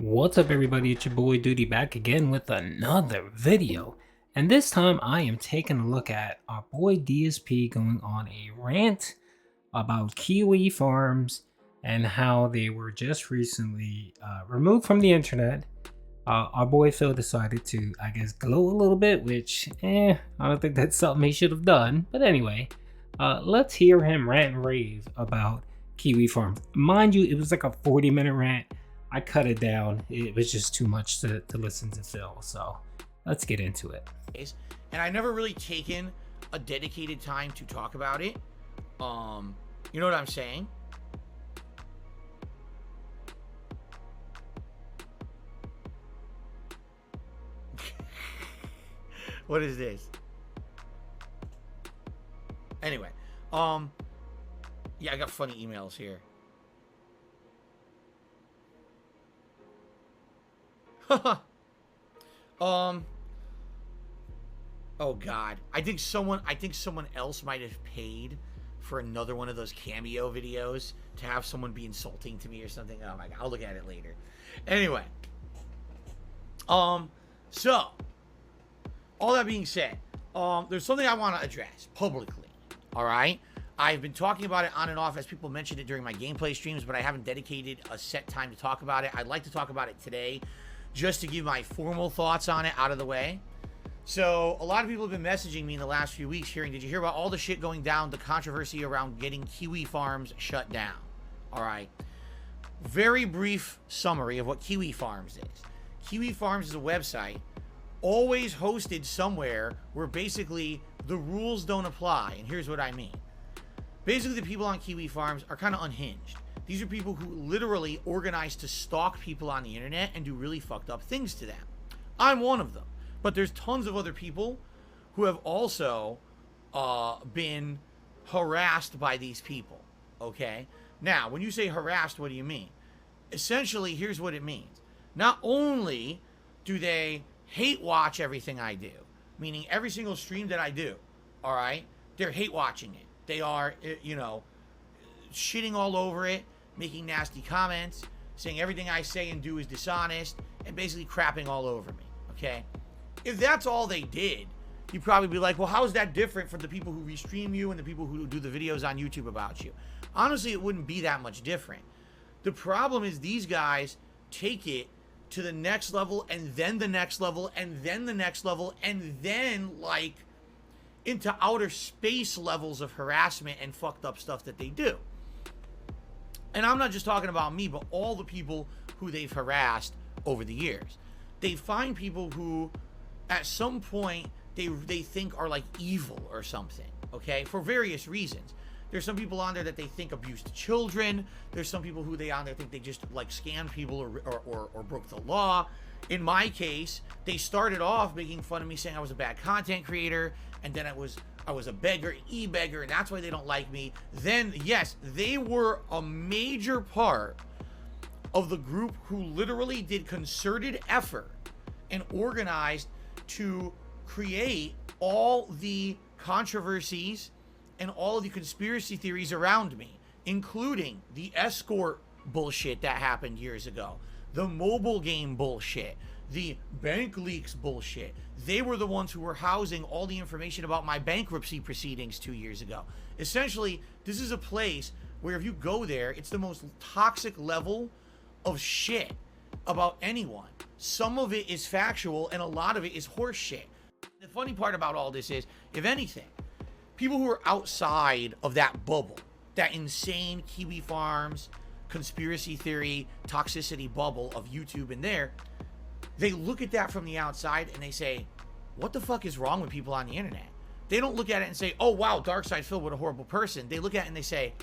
What's up everybody, it's your boy Duty back again with another video. And this time I am taking a look at our boy DSP going on a rant about Kiwi Farms and how they were just recently removed from the internet. Our boy Phil decided to, I guess, glow a little bit, which, I don't think that's something he should have done. But anyway, let's hear him rant and rave about Kiwi Farms. Mind you, it was like a 40-minute rant. I cut it down. It was just too much to listen to Phil. So let's get into it. And I never really taken a dedicated time to talk about it. You know what I'm saying? What is this? Anyway, yeah, I got funny emails here. Oh god, I think someone else might have paid for another one of those cameo videos to have someone be insulting to me or something. Oh my god, I'll look at it later. Anyway, so all that being said, there's something I want to address publicly. All right, I've been talking about it on and off as people mentioned it during my gameplay streams, but I haven't dedicated a set time to talk about it. I'd like to talk about it today, just to give my formal thoughts on it out of the way. So a lot of people have been messaging me in the last few weeks hearing, did you hear about all the shit going down, the controversy around getting KiwiFarms shut down? All right. Very brief summary of what KiwiFarms is. KiwiFarms is a website always hosted somewhere where basically the rules don't apply. And here's what I mean. Basically, the people on KiwiFarms are kind of unhinged. These are people who literally organize to stalk people on the internet and do really fucked up things to them. I'm one of them. But there's tons of other people who have also been harassed by these people, okay? Now, when you say harassed, what do you mean? Essentially, here's what it means. Not only do they hate watch everything I do, meaning every single stream that I do, all right, they're hate watching it. They are, you know, shitting all over it, making nasty comments, saying everything I say and do is dishonest, and basically crapping all over me, okay? If that's all they did, you'd probably be like, well, how is that different from the people who restream you and the people who do the videos on YouTube about you? Honestly, it wouldn't be that much different. The problem is these guys take it to the next level and then the next level and then the next level and then like into outer space levels of harassment and fucked up stuff that they do. And I'm not just talking about me, but all the people who they've harassed over the years. They find people who at some point they think are like evil or something, okay, for various reasons. There's some people on there that they think abused children. There's some people who they on there think they just like scammed people or broke the law. In my case, they started off making fun of me, saying I was a bad content creator, and then I was a beggar, e-beggar, and that's why they don't like me. Then yes, they were a major part of the group who literally did concerted effort and organized to create all the controversies and all of the conspiracy theories around me, including the escort bullshit that happened years ago, the mobile game bullshit, the bank leaks bullshit. They were the ones who were housing all the information about my bankruptcy proceedings 2 years ago. Essentially, this is a place where if you go there, it's the most toxic level of shit about anyone. Some of it is factual and a lot of it is horse shit. The funny part about all this is, if anything, people who are outside of that bubble, that insane KiwiFarms conspiracy theory toxicity bubble of YouTube and there, they look at that from the outside and they say, what the fuck is wrong with people on the internet? They don't look at it and say, oh wow, Darkside Phil, what a horrible person. They look at it and they say,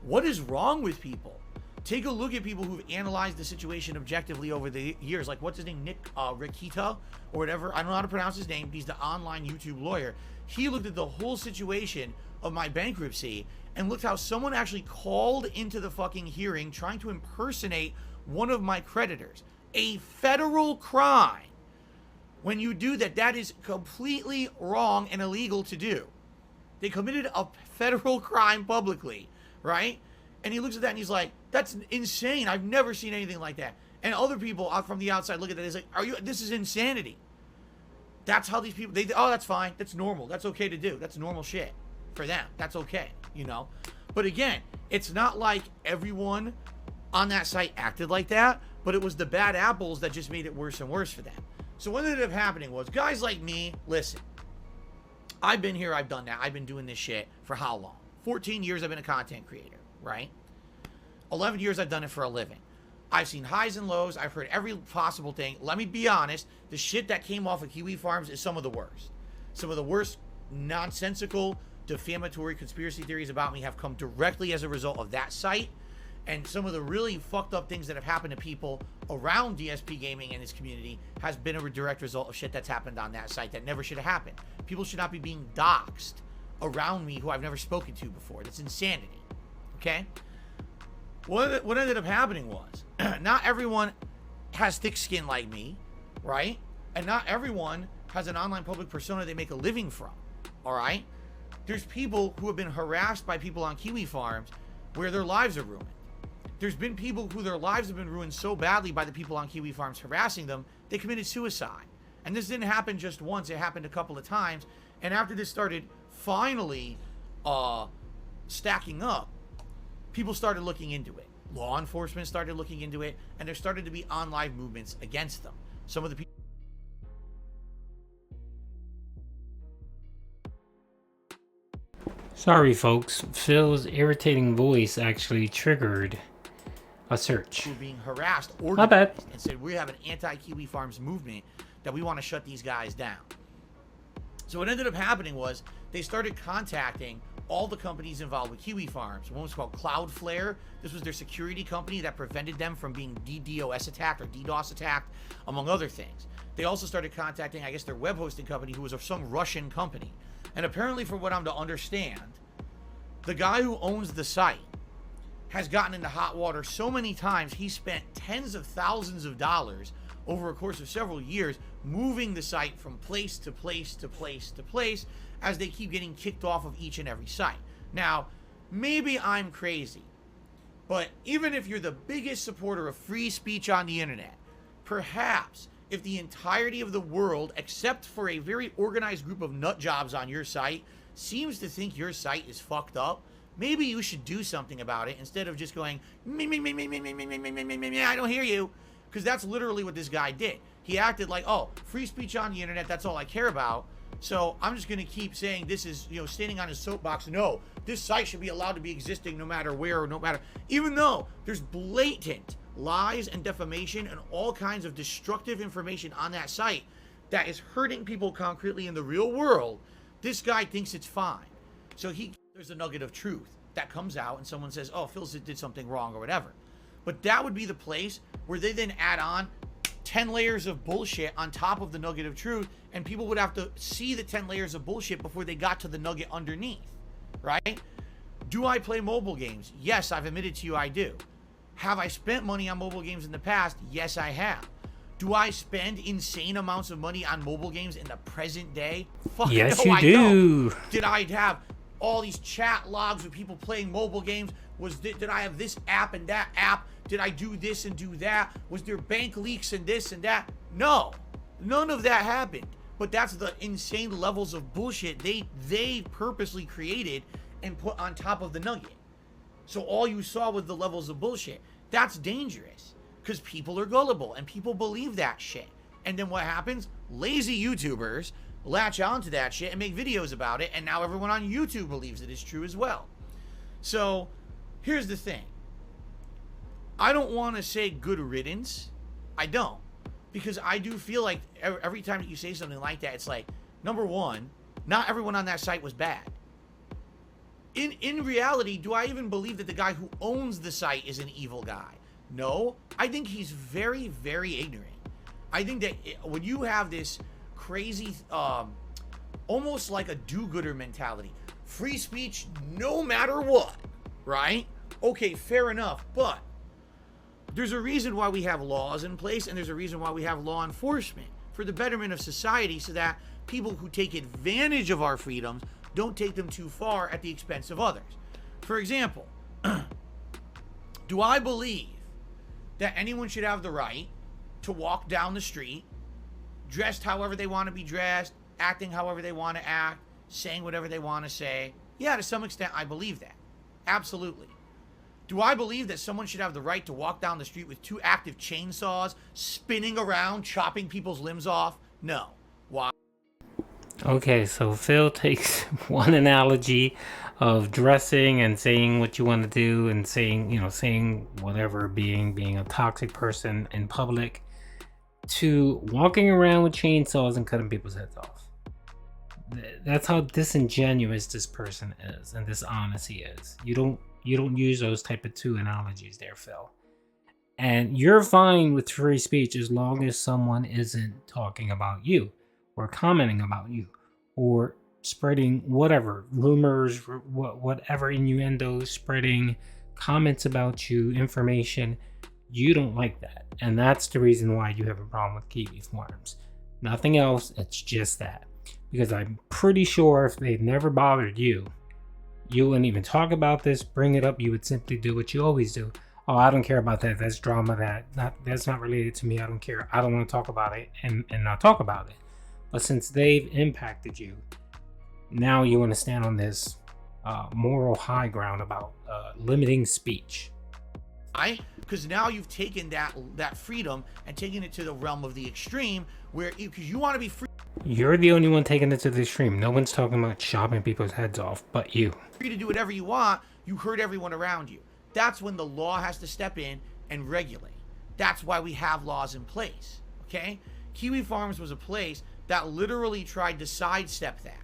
what is wrong with people? Take a look at people who've analyzed the situation objectively over the years. Like, what's his name? Nick Rikita or whatever. I don't know how to pronounce his name. He's the online YouTube lawyer. He looked at the whole situation of my bankruptcy and looked how someone actually called into the fucking hearing trying to impersonate one of my creditors. A federal crime. When you do that, that is completely wrong and illegal to do. They committed a federal crime publicly, right? And he looks at that and he's like, that's insane. I've never seen anything like that. And other people out from the outside look at that and say, this is insanity. That's how these people, oh, that's fine. That's normal. That's okay to do. That's normal shit for them. That's okay, you know? But again, it's not like everyone on that site acted like that, but it was the bad apples that just made it worse and worse for them. So what ended up happening was, guys like me, listen, I've been here, I've done that. I've been doing this shit for how long? 14 years I've been a content creator, right? 11 years I've done it for a living. I've seen highs and lows. I've heard every possible thing. Let me be honest. The shit that came off of KiwiFarms is some of the worst. Some of the worst nonsensical, defamatory conspiracy theories about me have come directly as a result of that site. And some of the really fucked up things that have happened to people around DSP gaming and its community has been a direct result of shit that's happened on that site that never should have happened. People should not be being doxxed around me who I've never spoken to before. That's insanity. Okay? What ended up happening was, not everyone has thick skin like me, right? And not everyone has an online public persona they make a living from, all right? There's people who have been harassed by people on KiwiFarms where their lives are ruined. There's been people who their lives have been ruined so badly by the people on KiwiFarms harassing them, they committed suicide. And this didn't happen just once, it happened a couple of times. And after this started finally stacking up, people started looking into it. Law enforcement started looking into it, and there started to be online movements against them. Some of the people. Sorry, folks. Phil's irritating voice actually triggered a search. Who were being harassed or Not bad. and said, we have an anti-KiwiFarms movement that we want to shut these guys down. So what ended up happening was they started contacting all the companies involved with KiwiFarms. One was called Cloudflare. This was their security company that prevented them from being DDoS attacked or DDoS attacked, among other things. They also started contacting, I guess, their web hosting company, who was some Russian company. And apparently, from what I'm to understand, the guy who owns the site has gotten into hot water so many times, he spent tens of thousands of dollars over a course of several years moving the site from place to place to place to place as they keep getting kicked off of each and every site. Now, maybe I'm crazy, but even if you're the biggest supporter of free speech on the internet, perhaps if the entirety of the world, except for a very organized group of nut jobs on your site, seems to think your site is fucked up, maybe you should do something about it instead of just going, I don't hear you. Because that's literally what this guy did. He acted like, oh, free speech on the internet, that's all I care about. So I'm just going to keep saying this is, standing on his soapbox. No, this site should be allowed to be existing no matter where or no matter. Even though there's blatant lies and defamation and all kinds of destructive information on that site that is hurting people concretely in the real world, this guy thinks it's fine. So there's a nugget of truth that comes out and someone says, oh, Phil did something wrong or whatever. But that would be the place where they then add on 10 layers of bullshit on top of the nugget of truth, and people would have to see the 10 layers of bullshit before they got to the nugget underneath, right? Do I play mobile games? Yes, I've admitted to you I do. Have I spent money on mobile games in the past? Yes, I have. Do I spend insane amounts of money on mobile games in the present day? Fuck yes, no, you do. Don't. Did I have all these chat logs with people playing mobile games? Did I have this app and that app? Did I do this and do that? Was there bank leaks and this and that? No, none of that happened. But that's the insane levels of bullshit they purposely created and put on top of the nugget. So all you saw was the levels of bullshit. That's dangerous because people are gullible and people believe that shit. And then what happens? Lazy YouTubers latch onto that shit and make videos about it, and now everyone on YouTube believes it is true as well. So here's the thing. I don't want to say good riddance. I don't. Because I do feel like every time that you say something like that, it's like, number one, not everyone on that site was bad. In reality, do I even believe that the guy who owns the site is an evil guy? No. I think he's very, very ignorant. I think that when you have this crazy, almost like a do-gooder mentality, free speech no matter what, right? Okay, fair enough, but there's a reason why we have laws in place, and there's a reason why we have law enforcement for the betterment of society, so that people who take advantage of our freedoms don't take them too far at the expense of others. For example, do I believe that anyone should have the right to walk down the street, dressed however they want to be dressed, acting however they want to act, saying whatever they want to say. Yeah, to some extent, I believe that. Absolutely. Do I believe that someone should have the right to walk down the street with 2 active chainsaws, spinning around, chopping people's limbs off? No. Why? Okay, so Phil takes one analogy of dressing and saying what you want to do and saying whatever, being a toxic person in public, to walking around with chainsaws and cutting people's heads off. That's how disingenuous this person is and dishonest he is. You don't use those type of 2 analogies there, Phil. And you're fine with free speech as long as someone isn't talking about you or commenting about you or spreading whatever rumors, whatever innuendos, spreading comments about you, information. You don't like that. And that's the reason why you have a problem with KiwiFarms. Nothing else, it's just that. Because I'm pretty sure if they never bothered you, you wouldn't even talk about this, bring it up. You would simply do what you always do. Oh, I don't care about that. That's drama. That's not related to me. I don't care. I don't want to talk about it and not talk about it. But since they've impacted you, now you want to stand on this moral high ground about limiting speech. Because now you've taken that freedom and taken it to the realm of the extreme, where because you want to be free. You're the only one taking it to the extreme. No one's talking about chopping people's heads off, but you. Free to do whatever you want. You hurt everyone around you. That's when the law has to step in and regulate. That's why we have laws in place. Okay? KiwiFarms was a place that literally tried to sidestep that.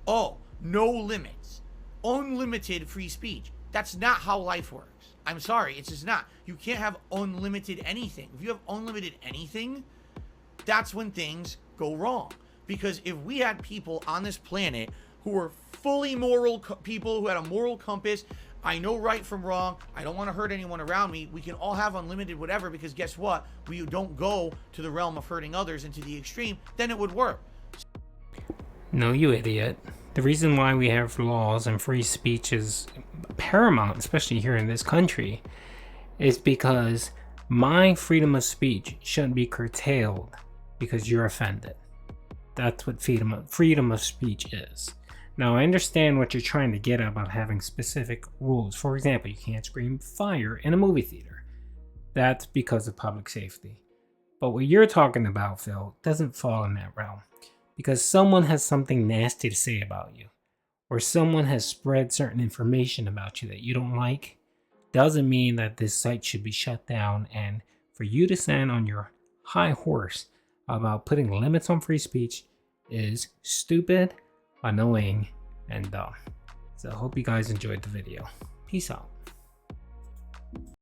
Oh, no limits, unlimited free speech. That's not how life works. I'm sorry, it's just not. You can't have unlimited anything. If you have unlimited anything, that's when things go wrong. Because if we had people on this planet who were fully moral people, who had a moral compass, I know right from wrong, I don't want to hurt anyone around me, we can all have unlimited whatever, because guess what? We don't go to the realm of hurting others and to the extreme, then it would work. No, you idiot. The reason why we have laws and free speech is paramount, especially here in this country, is because my freedom of speech shouldn't be curtailed because you're offended. That's what freedom of speech is. Now, I understand what you're trying to get at about having specific rules. For example, you can't scream fire in a movie theater. That's because of public safety. But what you're talking about, Phil, doesn't fall in that realm. Because someone has something nasty to say about you, or someone has spread certain information about you that you don't like, doesn't mean that this site should be shut down. And for you to stand on your high horse about putting limits on free speech is stupid, annoying, and dumb. So I hope you guys enjoyed the video. Peace out.